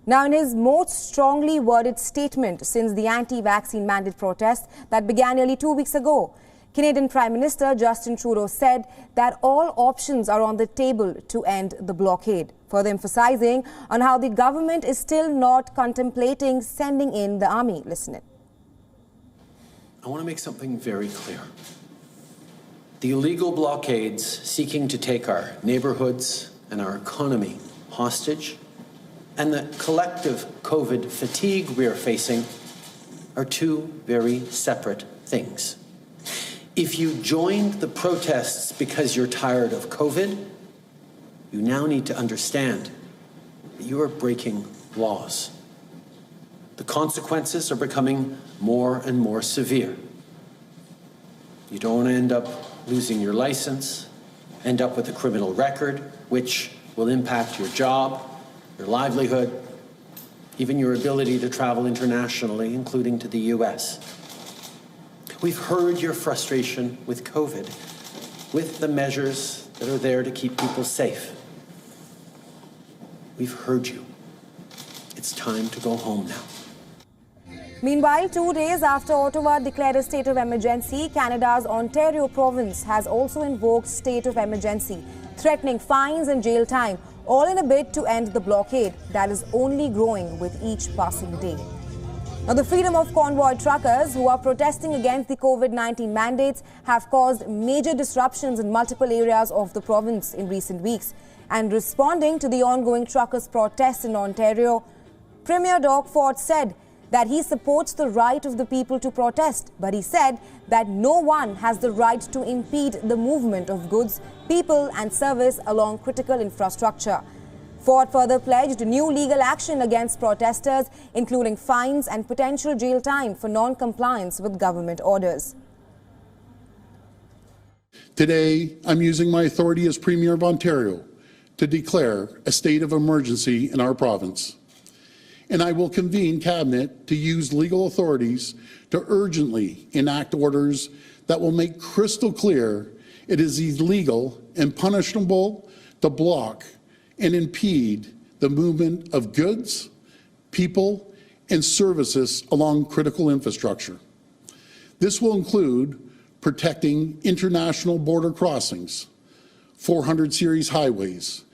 Now, in his most strongly worded statement since the anti-vaccine mandate protest that began nearly 2 weeks ago, Canadian Prime Minister Justin Trudeau said that all options are on the table to end the blockade, further emphasizing on how the government is still not contemplating sending in the army. Listen in. I want to make something very clear. The illegal blockades seeking to take our neighborhoods and our economy hostage, and the collective COVID fatigue we are facing are two very separate things. If you joined the protests because you're tired of COVID, you now need to understand that you are breaking laws. The consequences are becoming more and more severe. You don't want to end up losing your license, end up with a criminal record, which will impact your job, your livelihood, even your ability to travel internationally, including to the US. We've heard your frustration with COVID, with the measures that are there to keep people safe. We've heard you. It's time to go home now. Meanwhile, 2 days after Ottawa declared a state of emergency, Canada's Ontario province has also invoked state of emergency, threatening fines and jail time, all in a bid to end the blockade that is only growing with each passing day. Now, the Freedom of Convoy truckers who are protesting against the COVID-19 mandates have caused major disruptions in multiple areas of the province in recent weeks. And responding to the ongoing truckers' protests in Ontario, Premier Doug Ford said that he supports the right of the people to protest, but he said that no one has the right to impede the movement of goods, people and service along critical infrastructure. Ford further pledged new legal action against protesters, including fines and potential jail time for non-compliance with government orders. Today, I'm using my authority as Premier of Ontario to declare a state of emergency in our province. And I will convene Cabinet to use legal authorities to urgently enact orders that will make crystal clear it is illegal and punishable to block and impede the movement of goods, people, and services along critical infrastructure. This will include protecting international border crossings, 400 series highways,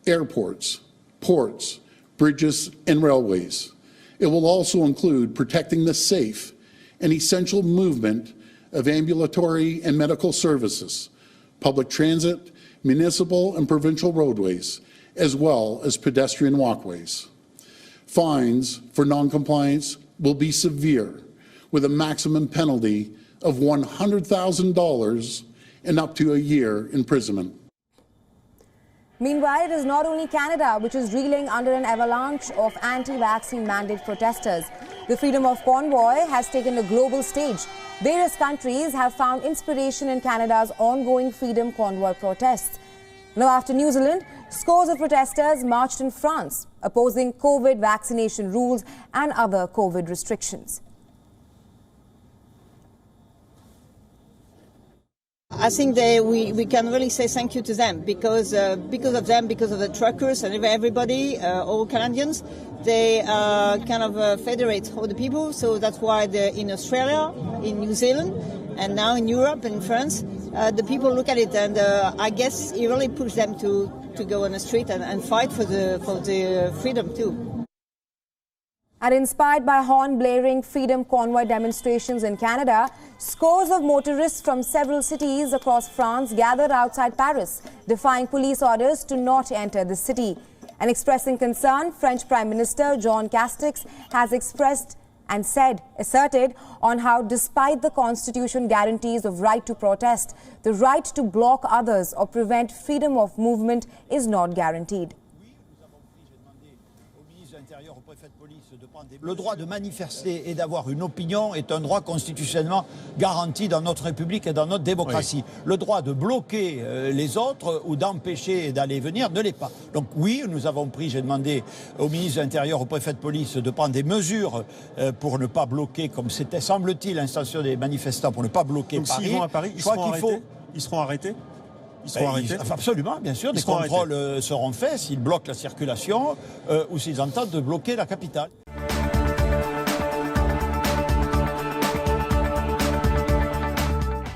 airports, ports, bridges, and railways. It will also include protecting the safe and essential movement of ambulatory and medical services, public transit, municipal and provincial roadways, as well as pedestrian walkways. Fines for non-compliance will be severe, with a maximum penalty of $100,000 and up to a year imprisonment. Meanwhile, it is not only Canada which is reeling under an avalanche of anti-vaccine mandate protesters. The Freedom of Convoy has taken a global stage. Various countries have found inspiration in Canada's ongoing Freedom Convoy protests. Now, after New Zealand, scores of protesters marched in France, opposing COVID vaccination rules and other COVID restrictions. I think we can really say thank you to them because of them, because of the truckers and everybody, all Canadians, they kind of federate all the people. So that's why in Australia, in New Zealand, and now in Europe and France, the people look at it, and I guess it really pushed them to go on the street and fight for the freedom too. And inspired by horn-blaring Freedom Convoy demonstrations in Canada, scores of motorists from several cities across France gathered outside Paris, defying police orders to not enter the city. And expressing concern, French Prime Minister Jean Castex has asserted on how, despite the Constitution guarantees of right to protest, the right to block others or prevent freedom of movement is not guaranteed. Le droit de manifester et d'avoir une opinion est un droit constitutionnellement garanti dans notre République et dans notre démocratie. Oui. Le droit de bloquer les autres ou d'empêcher d'aller et venir ne l'est pas. Donc oui, nous avons pris, j'ai demandé au ministre de l'Intérieur, au préfet de police de prendre des mesures pour ne pas bloquer, comme c'était semble-t-il l'intention des manifestants, pour ne pas bloquer donc, Paris. S'ils vont à Paris, ils seront arrêtés ? Ils seront arrêtés. Absolument, bien sûr. Des contrôles seront faits s'ils bloquent la circulation ou s'ils entendent bloquer la capitale.